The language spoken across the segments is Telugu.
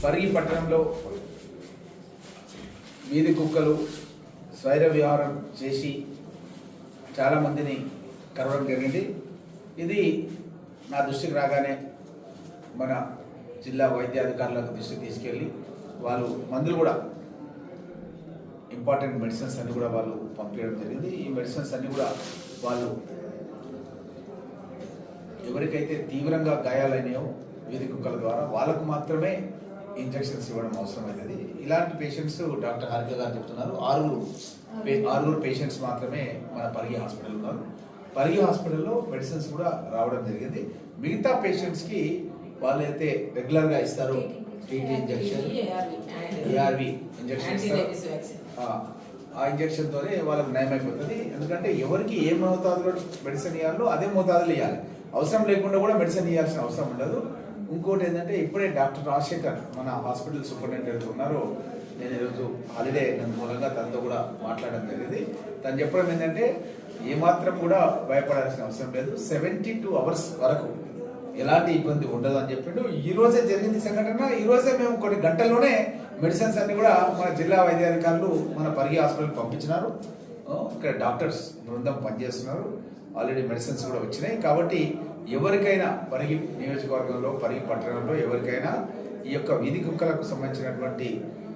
పరిగి పట్టణంలో వీధి కుక్కలు స్వైర విహారం చేసి చాలామందిని కరవడం జరిగింది. ఇది నా దృష్టికి రాగానే మన జిల్లా వైద్యాధికారులకు దృష్టికి తీసుకెళ్ళి వాళ్ళు మందులు కూడా ఇంపార్టెంట్ మెడిసిన్స్ అన్నీ కూడా వాళ్ళు పంపించడం జరిగింది. ఈ మెడిసిన్స్ అన్నీ కూడా వాళ్ళు ఎవరికైతే తీవ్రంగా గాయాలైనాయో వీధి కుక్కల ద్వారా వాళ్ళకు మాత్రమే ఇంజెక్షన్స్ ఇవ్వడం అవసరమవుతుంది. ఇలాంటి పేషెంట్స్ డాక్టర్ హారిక గారు చెప్తున్నారు, ఆరుగురు పేషెంట్స్ మాత్రమే మన పరిగి హాస్పిటల్ ఉన్నారు. పరిగి హాస్పిటల్లో మెడిసిన్స్ కూడా రావడం జరిగింది. మిగతా పేషెంట్స్కి వాళ్ళైతే రెగ్యులర్గా ఇస్తారు టీటీ ఇంజెక్షన్, ఏఆర్వి ఇంజెక్షన్ ఇస్తారు. ఆ ఇంజెక్షన్తోనే వాళ్ళకి నయం అయిపోతుంది. ఎందుకంటే ఎవరికి ఏ మోతాదులో మెడిసిన్ ఇవ్వాలో అదే మోతాదులో ఇవ్వాలి. అవసరం లేకుండా కూడా మెడిసిన్ ఇవ్వాల్సిన అవసరం ఉండదు. ఇంకోటి ఏంటంటే ఇప్పుడే డాక్టర్ రాజశేఖర్ మన హాస్పిటల్ సూపరింటెండెంట్ ఉన్నారు. నేను ఈరోజు హాలిడే నన్ను మూలంగా తనతో కూడా మాట్లాడడం జరిగింది. తను చెప్పడం ఏంటంటే ఏమాత్రం కూడా భయపడాల్సిన అవసరం లేదు, 72 hours వరకు ఎలాంటి ఇబ్బంది ఉండదు అని చెప్పిండు. ఈ రోజే జరిగింది సంఘటన. ఈ రోజే మేము కొన్ని గంటల్లోనే మెడిసిన్స్ అన్ని కూడా మన జిల్లా వైద్యాధికారులు మన పరిగి హాస్పిటల్కి పంపించినారు. ఇక్కడ డాక్టర్స్ బృందం పనిచేస్తున్నారు. ఆల్రెడీ మెడిసిన్స్ కూడా వచ్చినాయి. కాబట్టి ఎవరికైనా పరిగి నియోజకవర్గంలో పరిగి పట్టణంలో ఎవరికైనా ఈ యొక్క వీధి కుక్కలకు సంబంధించినటువంటి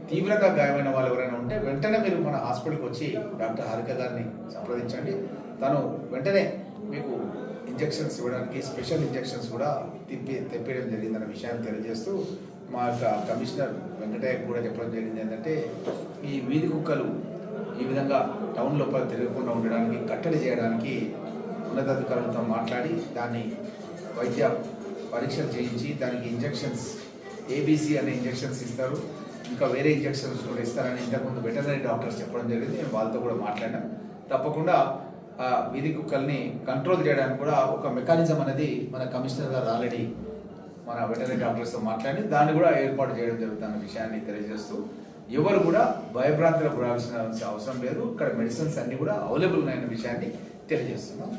తీవ్రంగా గాయమైన వాళ్ళు ఎవరైనా ఉంటే వెంటనే మీరు మన హాస్పిటల్కి వచ్చి డాక్టర్ హారిక గారిని సంప్రదించండి. తను వెంటనే మీకు ఇంజెక్షన్స్ ఇవ్వడానికి స్పెషల్ ఇంజెక్షన్స్ కూడా తెప్పేయడం జరిగిందన్న విషయాన్ని తెలియజేస్తూ మా యొక్క కమిషనర్ వెంకటయ్య కూడా చెప్పడం జరిగింది ఏంటంటే ఈ వీధి కుక్కలు ఈ విధంగా టౌన్ లోపల తిరగకుండా ఉండడానికి కట్టడి చేయడానికి ఉన్నతాధికారులతో మాట్లాడి దాన్ని వైద్య పరీక్షలు చేయించి దానికి ఇంజెక్షన్స్ ఏబీసీ అనే ఇంజెక్షన్స్ ఇస్తారు, ఇంకా వేరే ఇంజెక్షన్స్ కూడా ఇస్తారని ఇంతకుముందు వెటర్నరీ డాక్టర్స్ చెప్పడం జరిగింది. నేను వాళ్ళతో కూడా మాట్లాడాను. తప్పకుండా వీధి కుక్కల్ని కంట్రోల్ చేయడానికి కూడా ఒక మెకానిజం అనేది మన కమిషనర్ గారు ఆల్రెడీ మన వెటర్నరీ డాక్టర్స్తో మాట్లాడి దాన్ని కూడా ఏర్పాటు చేయడం జరుగుతున్న విషయాన్ని తెలియజేస్తూ ఎవరు కూడా భయభ్రాంతులకు గురాల్సిన అవసరం లేదు. ఇక్కడ మెడిసిన్స్ అన్ని కూడా అవైలబుల్ ఉన్నాయన్న విషయాన్ని తెలియజేస్తున్నాం.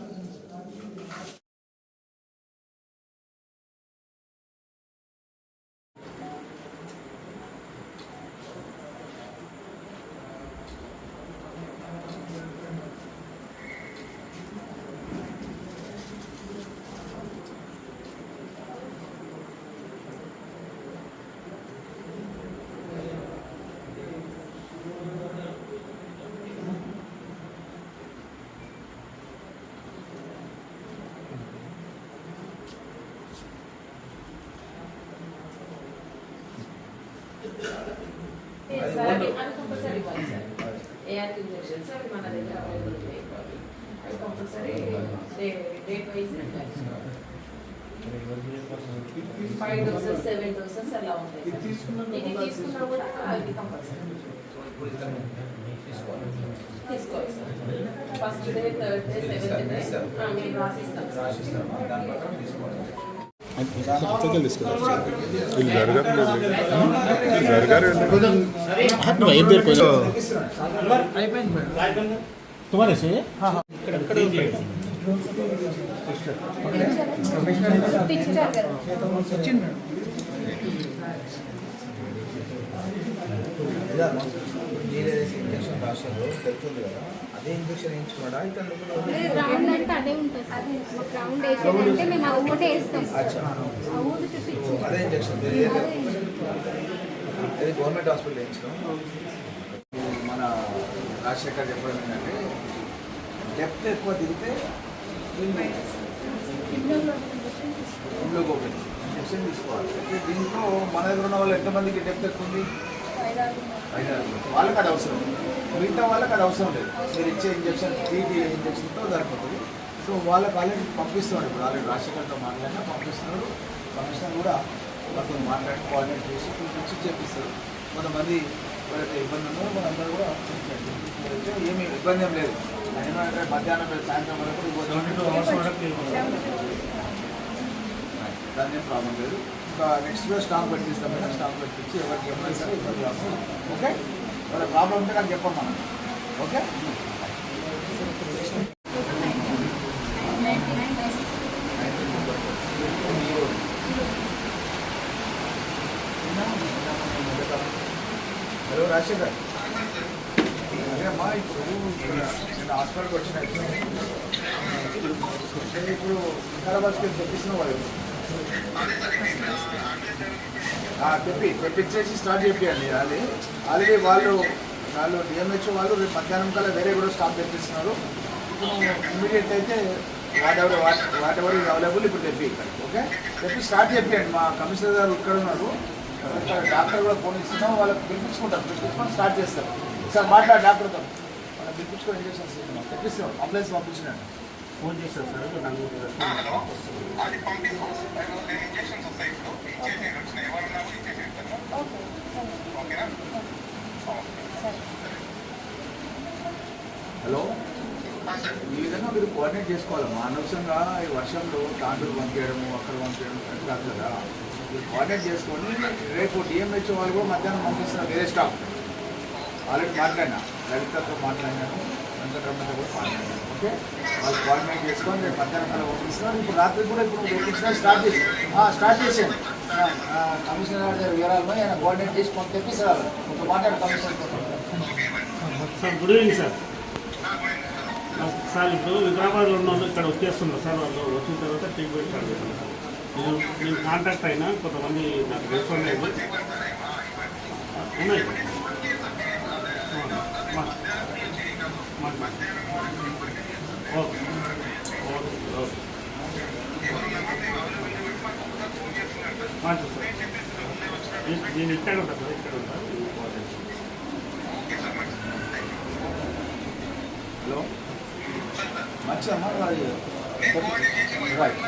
ARV injections are మన దగ్గర అవైలబుల్ ఉన్నాయి. అది compulsory date wise 5 doses 7 doses అలా ఉంటాయి. ఇది తీసుకున్నా కూడా అది కంపల్సరీ తీసుకోవాలి sir. First day, third day, 7th day మేము రాసిస్తాం. దాని ప్రకారం తీసుకోవాలి. तुम्हारे से ఇంజక్షన్ రాష్ట్రంలో తెలుస్తుంది కదా, అదే ఇంజక్షన్ వేయించుకోవడా ఇక్కడ రౌండ్ అంటే అదే ఉంటుంది. రౌండ్ వేసేదంటే మేము ఒకటే వేస్తాం. అదే ఇంజక్షన్ అది గవర్నమెంట్ హాస్పిటల్ వేయించడం. మన రాజశేఖర్ చెప్పడం ఏంటంటే డెప్త్ ఎక్కువ దిగితే హిమోగ్లోబిన్ ఇంజక్షన్ తీసుకోవాలి. అయితే దీంట్లో మన దగ్గర ఉన్న వాళ్ళు ఎంతమందికి డెప్త్ ఎక్కువ ఉంది? 5-6 వాళ్ళకి అది అవసరం, మిగతా వాళ్ళకి అది అవసరం లేదు. మీరు ఇచ్చే ఇంజక్షన్ టీటీ ఇంజక్షన్తో సరిపోతుంది. సో వాళ్ళకి ఆల్రెడీ పంపిస్తున్నాడు. ఇప్పుడు ఆల్రెడీ రాజశేఖర్తో మాట్లాడినా పంపిస్తున్నాడు. కమిషనర్ కూడా వాళ్ళతో మాట్లాడి కోఆర్డినేట్ చేసి చూపించి చేపిస్తారు. కొంతమంది ఎవరైతే ఇబ్బంది ఉందో వాళ్ళందరూ కూడా ఏమి ఇబ్బంది ఏం లేదు. ఎందుకంటే మధ్యాహ్నం సాయంత్రం వరకు 22 hours వరకు దాని ఏం ప్రాబ్లం లేదు. ఇంకా నెక్స్ట్ డే స్టాక్ పెట్టిస్తాం. మేము స్టాక్ పెట్టించి ఎవరికి ఎవరైనా సరే ఇబ్బంది రాదు. ఓకే, వాళ్ళ ప్రాబ్లం ఉంటే నాకు చెప్పండి మనం. ఓకే, హలో రాజశేఖర్, అదే అమ్మా ఇప్పుడు నేను హాస్పిటల్కి వచ్చిన ఇప్పుడు వికారాబాద్కి తెప్పిస్తున్నావు వాళ్ళు తెప్పించేసి స్టార్ట్ చెప్పండి. అది ఆల్రెడీ వాళ్ళు డిఎంహెచ్ఓ వాళ్ళు రేపు మధ్యాహ్నం కల్లా వేరే కూడా స్టాఫ్ తెప్పిస్తున్నారు. ఇప్పుడు ఇమీడియట్ అయితే వాట్ ఎవర్ ఈజ్ అవైలబుల్ ఇప్పుడు తెప్పి ఓకే తెప్పి స్టార్ట్ చెప్పండి. మా కమిషనర్ గారు ఇక్కడ ఉన్నారు, ఇక్కడ డాక్టర్ కూడా ఫోన్ ఇస్తున్నాం, వాళ్ళకి పిలిపించుకొని స్టార్ట్ చేస్తారు. సార్ మాట్లాడు డాక్టర్తో, వాళ్ళకి పిలిపించుకొని ఇంజక్షన్స్ తెప్పిస్తాం, అంబులెన్స్ పంపించినాను. ఫోన్ చేశారు సార్ నాకు హలో, ఈ విధంగా మీరు కోఆర్డినేట్ చేసుకోవాలమ్మా. అనవసరంగా ఈ వర్షంలో తాండూరు పంపించడము అక్కడ పంపించడం అది కాదు కదా. మీరు కోఆర్డినేట్ చేసుకొని రేపు డిఎంహెచ్ఓ వాళ్ళు కూడా మధ్యాహ్నం పంపిస్తున్నారు వేరే స్టాఫ్. ఆల్రెడీ మాట్లాడినా, లలితతో మాట్లాడినాను, వెంకటరమణతో కూడా మాట్లాడినాను. ఓకే, వాళ్ళు కోఆర్డినేట్ చేసుకొని రేపు మధ్యాహ్నం కల్లా పంపిస్తున్నారు. ఇప్పుడు రాత్రి కూడా ఇప్పుడు పంపించిన స్టార్ట్ చేసాను. కమిషనర్ గారి వివరాలు ఆయన కోఆర్డినేట్ చేసి కొంత తెప్పిస్తారు. కొంత మాట్లాడు కమిషనర్తో. Sir good evening sir. Sir ఇప్పుడు వికారాబాద్లో ఉన్న వాళ్ళు ఇక్కడ వచ్చేస్తున్నారు సార్. వాళ్ళు వచ్చిన తర్వాత ట్రీట్మెంట్ స్టార్ట్ చేస్తున్నారు సార్. నేను కాంటాక్ట్ అయినా కొంతమంది నాకు రెస్పాండ్ అయింది ఉన్నాయి. ఓకే ఓకే ఓకే మంచిది సార్. నేను ఇక్కడ ఉంటాను సార్, ఇక్కడ ఉంటాను. హలో, మంచిదమ్మా. రైట్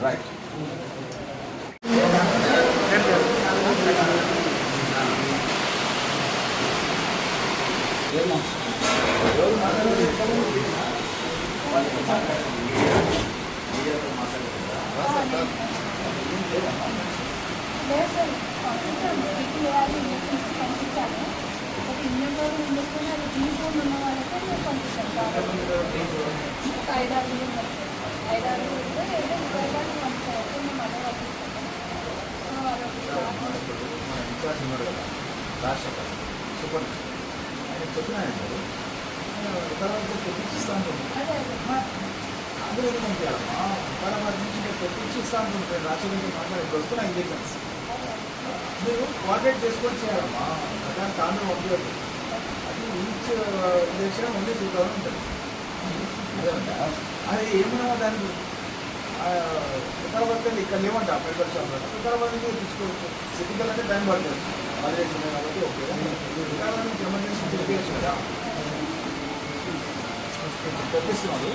రైట్ ఎవరు లేదు సార్, పంపించాను మీకు వేయాలి ఇంజక్షన్స్ పంపించాను. ఒక ఇంజన్ ఇంజక్షన్ అది తీసుకొని ఉన్న వాళ్ళకి నేను పంపించాను. ఒక 5-6 ఉంటే ఏదో 25 పంపించారు. మేము అదే పంపిస్తాను. రాజశేఖర్ సూపర్ ఆయన చెప్పినాయండి ఉత్తరాబాద్ తెప్పించిస్తా ఉంటుంది. అందరూ ఏదో పంపించాలమ్మా, ఉత్తరాబాద్ నుంచి తెప్పించిస్తా ఉంటుంది. రాజశేఖర్ మాట్లాడి వస్తున్నాయి ఇంజక్షన్స్. మీరు కోఆర్డినేట్ చేసుకొని చేయాలమ్మా, దాని తాను పంపించదు. అది ఈచ్ ఇంజక్షన్ ఓన్లీ 2000 ఉంటుంది. అది ఏమైనా దానికి ఉత్తరాబాద్ ఇక్కడ లేవంట మెడికల్ షాప్లో. ఉత్తరాబాద్ నుంచి తెచ్చుకోవచ్చు. సిటికల్ అంటే టైం పడుతుంది. అదే కాబట్టి ఓకే, ఉత్తరాబాద్ నుంచి ఎమర్జెన్సీ తెప్పించచ్చు కదా, తెప్పిస్తున్నారు.